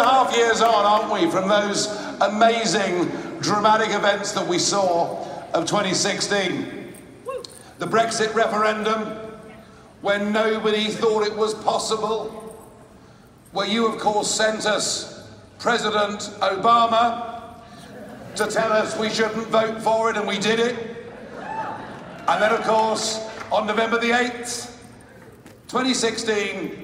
2.5 years on, aren't we, from those amazing, dramatic events that we saw of 2016. The Brexit referendum, when nobody thought it was possible, where you, of course, sent us President Obama to tell us we shouldn't vote for it, and we did it. And then, of course, on November the 8th, 2016,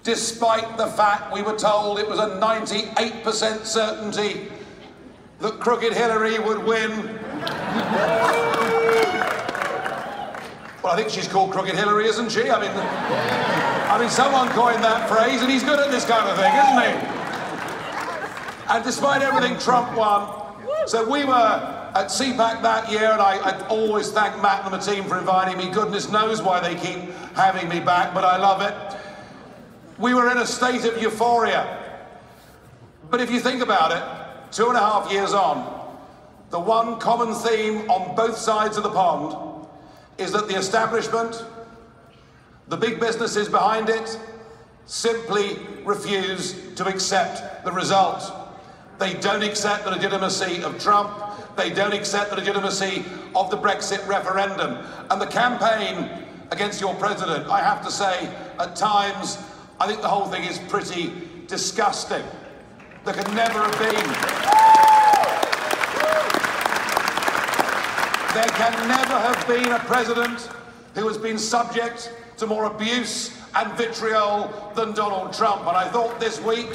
despite the fact we were told it was a 98% certainty that crooked Hillary would win. Well, I think she's called Crooked Hillary, isn't she? I mean, someone coined that phrase, and he's good at this kind of thing, isn't he? And despite everything, Trump won. So we were at CPAC that year, and I always thank Matt and the team for inviting me. Goodness knows why they keep having me back, but I love it. We were in a state of euphoria. But if you think about it, 2.5 years on, the one common theme on both sides of the pond is that the establishment, the big businesses behind it, simply refuse to accept the result. They don't accept the legitimacy of Trump. They don't accept the legitimacy of the Brexit referendum. And the campaign against your president, I have to say, at times, I think the whole thing is pretty disgusting. There can never have been. There can never have been a president who has been subject to more abuse and vitriol than Donald Trump. And I thought this week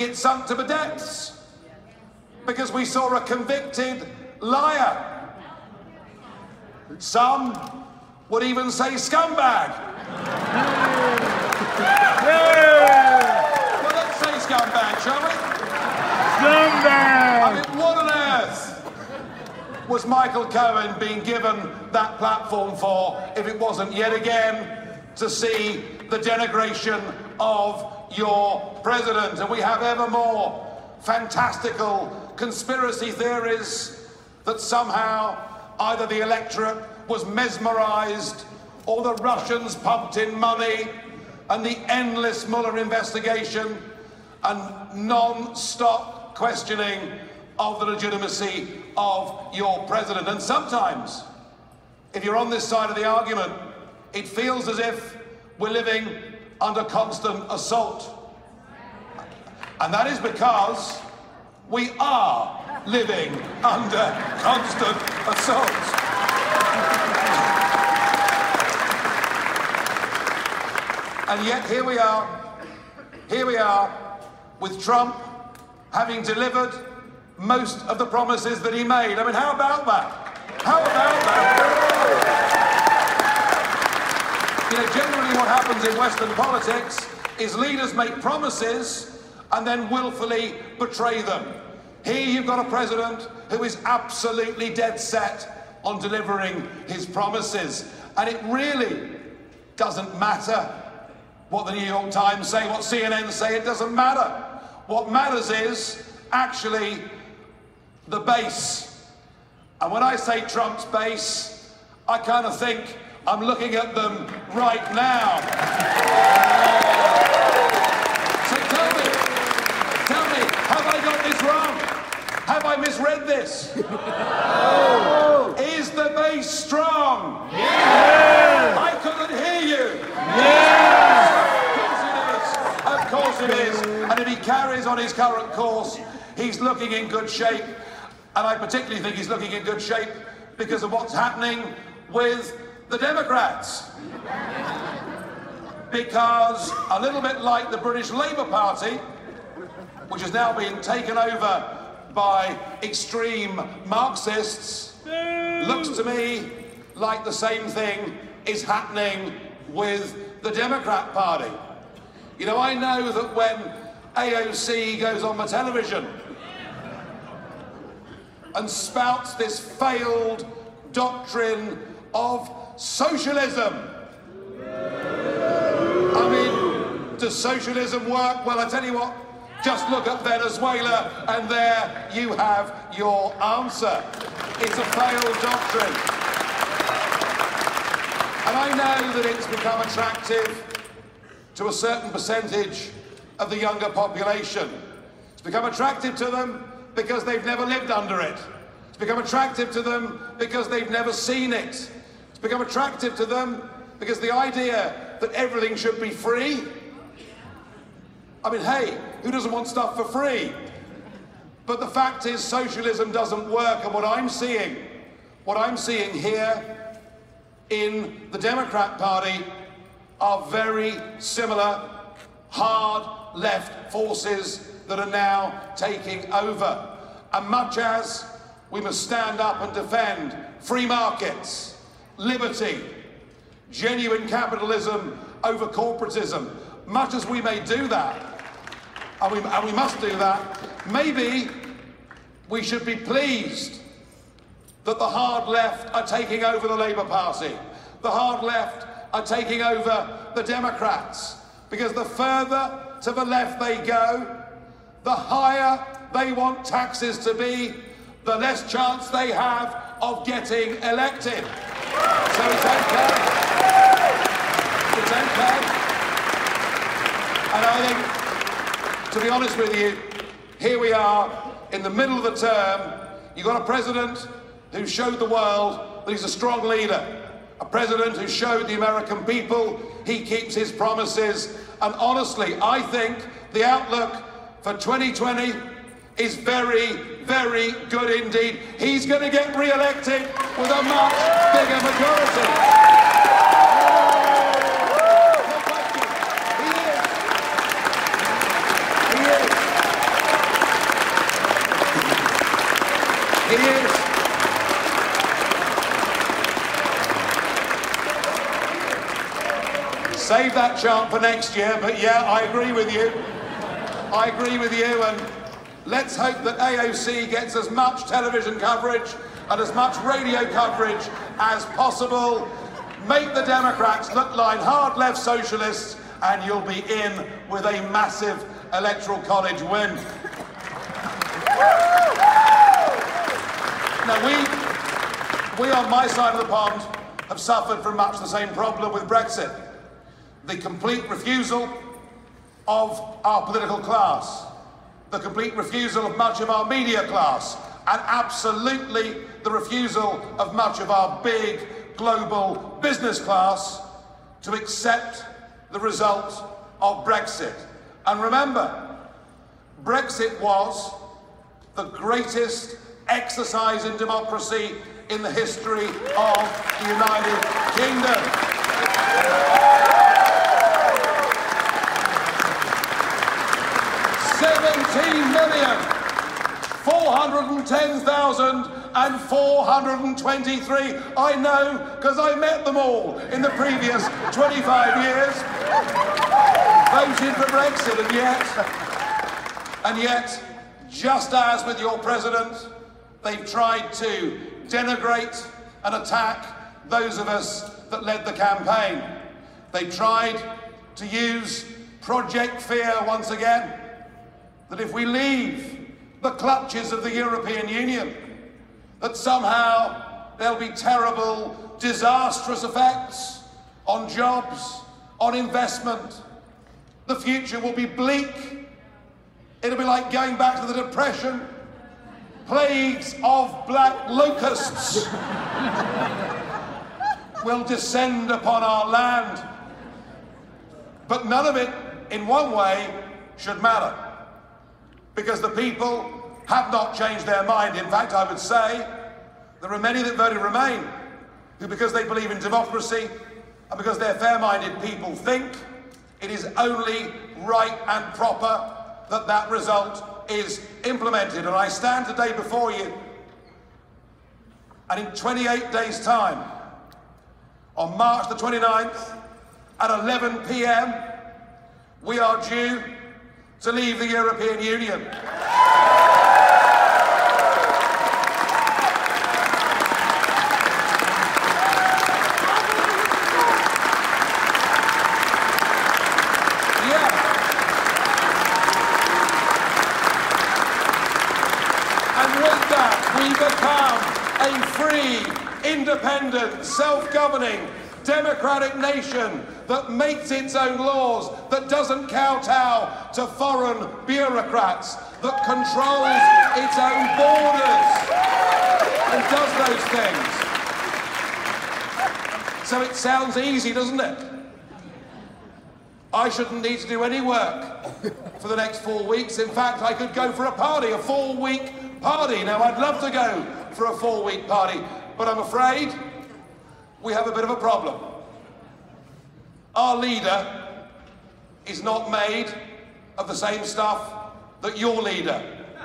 it sunk to the depths, because we saw a convicted liar. Some would even say scumbag. Well, let's say scumbag, shall we? Scumbag! I mean, what on earth was Michael Cohen being given that platform for if it wasn't yet again to see the denigration of your president? And we have ever more fantastical conspiracy theories that somehow either the electorate was mesmerized or the Russians pumped in money, and the endless Mueller investigation and non-stop questioning of the legitimacy of your president. And sometimes, if you're on this side of the argument, it feels as if we're living under constant assault. And that is because we are living under constant assault. And yet here we are with Trump having delivered most of the promises that he made. I mean, how about that? How about that? You know, generally what happens in Western politics is leaders make promises and then willfully betray them. Here you've got a president who is absolutely dead set on delivering his promises. And it really doesn't matter what the New York Times say, what CNN say, it doesn't matter. What matters is actually the base. And when I say Trump's base, I kind of think I'm looking at them right now. So tell me, have I got this wrong? Have I misread this? Is the base strong? Yeah. I couldn't hear you. Yeah. Of course it is. And if he carries on his current course, he's looking in good shape. And I particularly think he's looking in good shape because of what's happening with the Democrats. Because a little bit like the British Labour Party, which has now been taken over by extreme Marxists, looks to me like the same thing is happening with the Democrat Party. You know, I know that when AOC goes on the television and spouts this failed doctrine of socialism. I mean, does socialism work? Well, I tell you what, just look at Venezuela and there you have your answer. It's a failed doctrine. And I know that it's become attractive to a certain percentage of the younger population. It's become attractive to them because they've never lived under it. It's become attractive to them because they've never seen it. It's become attractive to them because the idea that everything should be free. I mean, hey, who doesn't want stuff for free? But the fact is, socialism doesn't work, and what I'm seeing here in the Democrat Party are very similar hard left forces that are now taking over. And much as we must stand up and defend free markets, liberty, genuine capitalism over corporatism, much as we may do that, and we must do that, maybe we should be pleased that the hard left are taking over the Labour Party. The hard left are taking over the Democrats, because the further to the left they go, the higher they want taxes to be, the less chance they have of getting elected. So it's okay. It's okay. And I think, to be honest with you, here we are in the middle of the term. You've got a president who showed the world that he's a strong leader. A president who showed the American people he keeps his promises. And honestly, I think the outlook for 2020 is very, very good indeed. He's going to get re-elected with a much bigger majority. He is. Save that chant for next year, but yeah, I agree with you. I agree with you, and let's hope that AOC gets as much television coverage and as much radio coverage as possible. Make the Democrats look like hard left socialists, and you'll be in with a massive electoral college win. Now, we on my side of the pond have suffered from much the same problem with Brexit. The complete refusal of our political class, the complete refusal of much of our media class, and absolutely the refusal of much of our big global business class to accept the result of Brexit. And remember, Brexit was the greatest exercise in democracy in the history of the United Kingdom. 17,410,423. I know, because I met them all in the previous 25 years. Voted for Brexit, and yet, just as with your president, they've tried to denigrate and attack those of us that led the campaign. They tried to use Project Fear once again, that if we leave the clutches of the European Union, that somehow there'll be terrible, disastrous effects on jobs, on investment. The future will be bleak. It'll be like going back to the Depression. Plagues of black locusts will descend upon our land. But none of it, in one way, should matter, because the people have not changed their mind. In fact, I would say there are many that voted Remain who, because they believe in democracy and because they're fair-minded people, think it is only right and proper that that result is implemented. And I stand today before you, and in 28 days' time, on March the 29th at 11 p.m, we are due to leave the European Union. We become a free, independent, self-governing, democratic nation that makes its own laws, that doesn't kowtow to foreign bureaucrats, that controls its own borders and does those things. So it sounds easy, doesn't it? I shouldn't need to do any work for the next 4 weeks. In fact, I could go for a party, a 4-week party. Now, I'd love to go for a 4-week party, but I'm afraid we have a bit of a problem. Our leader is not made of the same stuff that your leader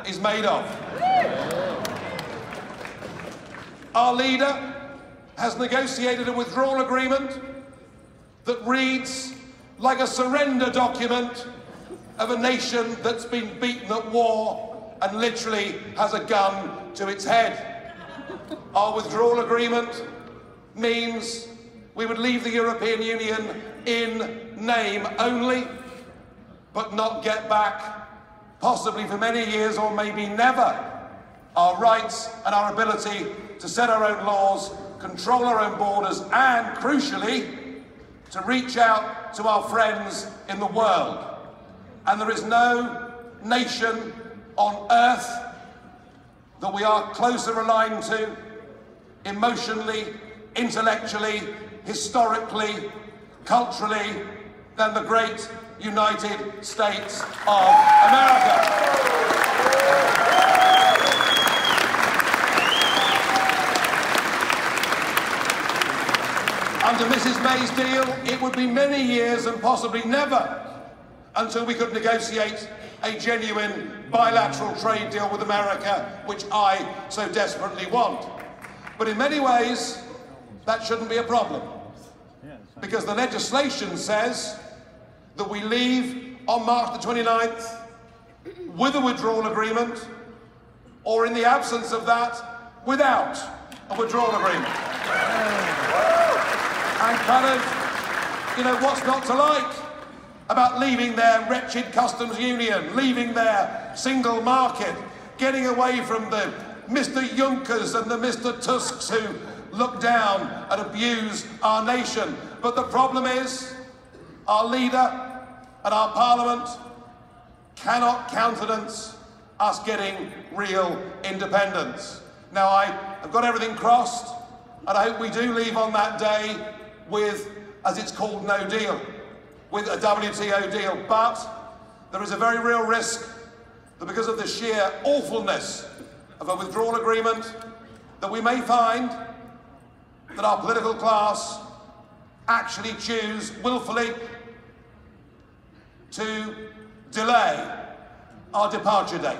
is made of. Our leader has negotiated a withdrawal agreement that reads like a surrender document of a nation that's been beaten at war and literally has a gun to its head. Our withdrawal agreement means we would leave the European Union in name only, but not get back, possibly for many years or maybe never, our rights and our ability to set our own laws, control our own borders, and, crucially, to reach out to our friends in the world. And there is no nation on earth that we are closer aligned to, emotionally, intellectually, historically, culturally, than the great United States of America. Under Mrs. May's deal, it would be many years and possibly never until we could negotiate a genuine bilateral trade deal with America, which I so desperately want. But in many ways, that shouldn't be a problem, because the legislation says that we leave on March the 29th with a withdrawal agreement, or in the absence of that, without a withdrawal agreement. And kind of, you know, what's not to like about leaving their wretched customs union, leaving their single market, getting away from the Mr. Junckers and the Mr. Tusks who look down and abuse our nation. But the problem is, our leader and our parliament cannot countenance us getting real independence. Now, I've got everything crossed, and I hope we do leave on that day with, as it's called, no deal, with a WTO deal. But there is a very real risk that because of the sheer awfulness of a withdrawal agreement, that we may find that our political class actually choose willfully to delay our departure date,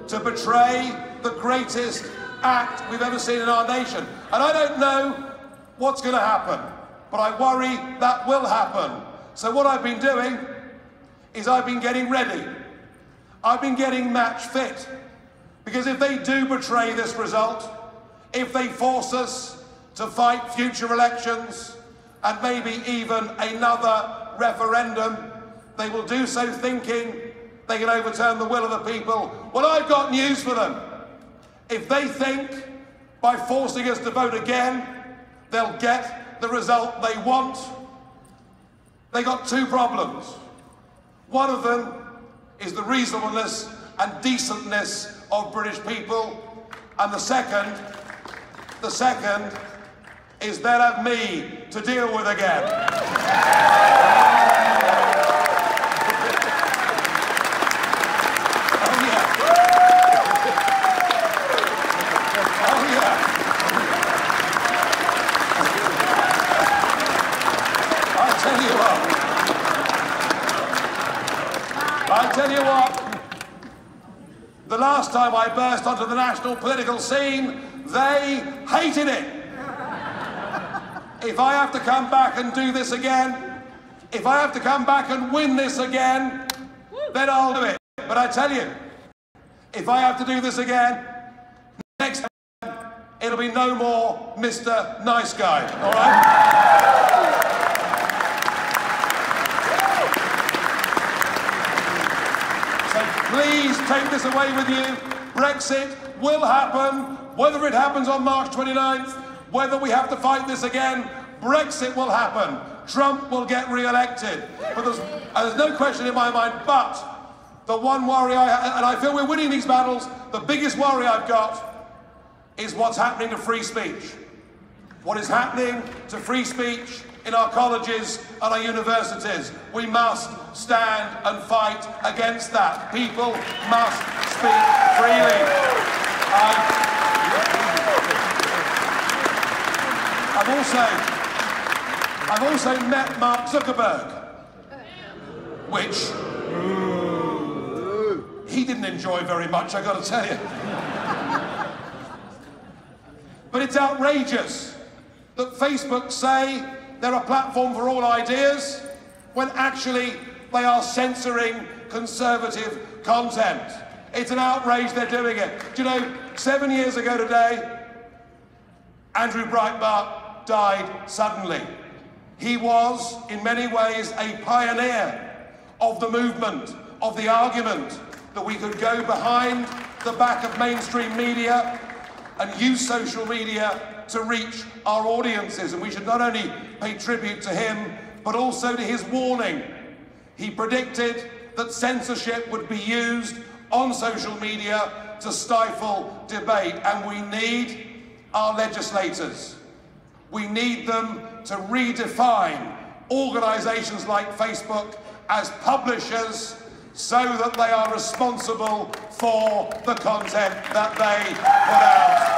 to betray the greatest act we've ever seen in our nation. And I don't know what's going to happen, but I worry that will happen. So what I've been doing is I've been getting ready. I've been getting match fit. Because if they do betray this result, if they force us to fight future elections and maybe even another referendum, they will do so thinking they can overturn the will of the people. Well, I've got news for them. If they think by forcing us to vote again, they'll get the result they want, they got two problems. One of them is the reasonableness and decentness of British people, and the second is they'll have me to deal with again. I tell you what, the last time I burst onto the national political scene, they hated it. If I have to come back and do this again, if I have to come back and win this again, then I'll do it. But I tell you, if I have to do this again, next time, it'll be no more Mr. Nice Guy, all right? Please take this away with you. Brexit will happen, whether it happens on March 29th, whether we have to fight this again. Brexit will happen. Trump will get re-elected. But there's no question in my mind, but the one worry I have, and I feel we're winning these battles, the biggest worry I've got is what's happening to free speech. What is happening to free speech in our colleges and our universities. We must stand and fight against that. People must speak freely. I've also met Mark Zuckerberg, which he didn't enjoy very much, I got to tell you. But it's outrageous that Facebook say they're a platform for all ideas when actually they are censoring conservative content. It's an outrage they're doing it. Do you know, 7 years ago today, Andrew Breitbart died suddenly. He was, in many ways, a pioneer of the movement, of the argument that we could go behind the back of mainstream media and use social media to reach our audiences. And we should not only pay tribute to him, but also to his warning. He predicted that censorship would be used on social media to stifle debate. And we need our legislators. We need them to redefine organisations like Facebook as publishers so that they are responsible for the content that they put out.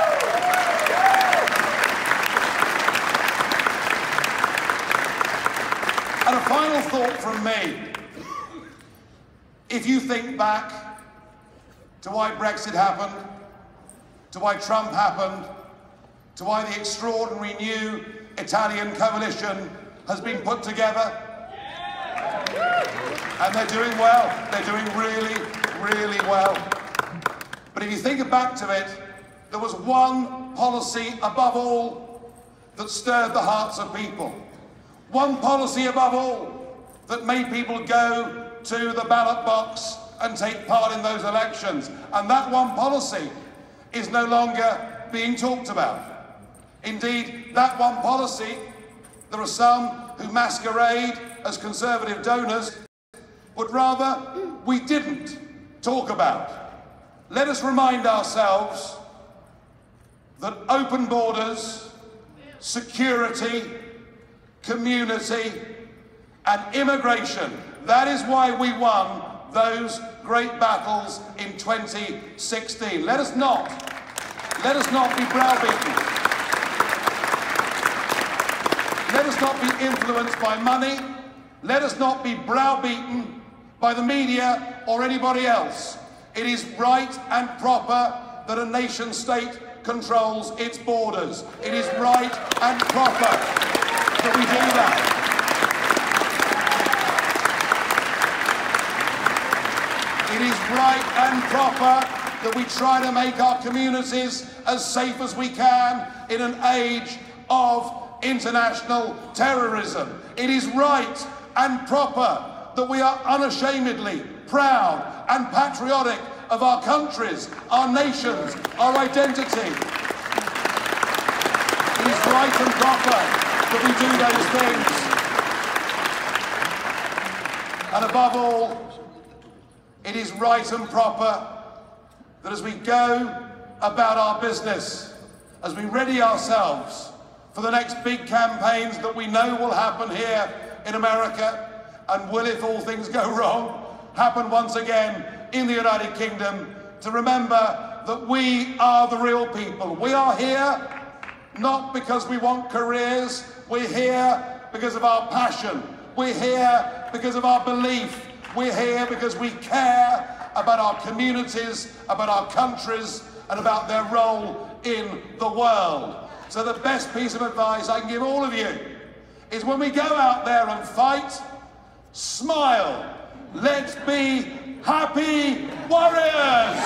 And a final thought from me. If you think back to why Brexit happened, to why Trump happened, to why the extraordinary new Italian coalition has been put together, and they're doing well. They're doing really, really well. But if you think back to it, there was one policy above all that stirred the hearts of people. One policy above all that made people go to the ballot box and take part in those elections. And that one policy is no longer being talked about. Indeed, that one policy, there are some who masquerade as conservative donors, would rather we didn't talk about. Let us remind ourselves that open borders, security, community, and immigration, that is why we won those great battles in 2016. Let us not be browbeaten. Let us not be influenced by money. Let us not be browbeaten by the media or anybody else. It is right and proper that a nation state controls its borders. It is right and proper that we do that. It is right and proper that we try to make our communities as safe as we can in an age of international terrorism. It is right and proper that we are unashamedly proud and patriotic of our countries, our nations, our identity. It is right and proper that we do those things. And above all, it is right and proper that as we go about our business, as we ready ourselves for the next big campaigns that we know will happen here in America, and will, if all things go wrong, happen once again in the United Kingdom, to remember that we are the real people. We are here not because we want careers. We're here because of our passion. We're here because of our belief. We're here because we care about our communities, about our countries, and about their role in the world. So the best piece of advice I can give all of you is when we go out there and fight, smile. Let's be happy warriors!